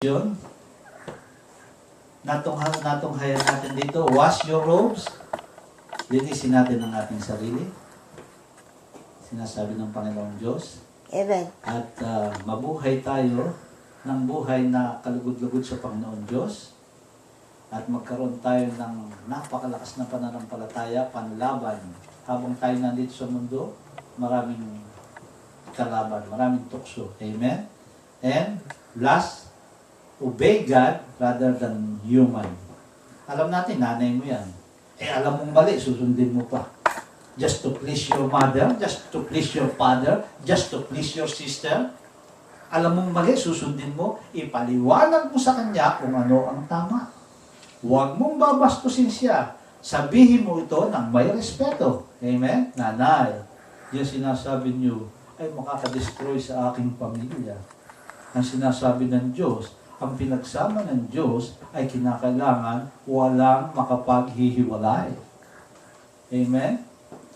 Yun. Natunghayan natin dito, wash your robes. Linisin natin ang ating sarili. Sinasabi ng Panginoong Diyos. Amen. At mabuhay tayo ng buhay na kalugod-lugod sa Panginoong Diyos. At magkaroon tayo ng napakalakas na pananampalataya, panlaban. Habang tayo nandito sa mundo, maraming kalaban, maraming tukso. Amen? And last, obey God rather than human. Alam natin, nanay mo yan. Alam mong mali, susundin mo pa. Just to please your mother, just to please your father, just to please your sister. Alam mong mali, susundin mo, ipaliwanag mo sa kanya kung ano ang tama. Huwag mong babastusin siya. Sabihin mo ito ng may respeto. Amen? Nanay, yung sinasabi niyo ay makakadestroy sa aking pamilya. Ang sinasabi ng Diyos, ang pinagsama ng Diyos ay kinakailangan walang makapaghihiwalay. Amen?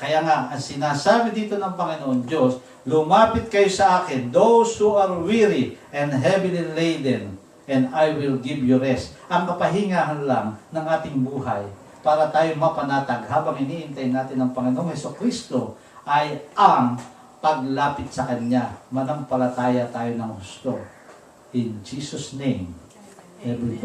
Kaya nga, ang sinasabi dito ng Panginoon Diyos, lumapit kayo sa akin, those who are weary and heavily laden, and I will give you rest. Ang kapahingahan lang ng ating buhay para tayo mapanatag habang iniintay natin ng Panginoong Hesukristo ay ang paglapit sa Kanya. Manampalataya tayo ng husto. In Jesus' name, everybody.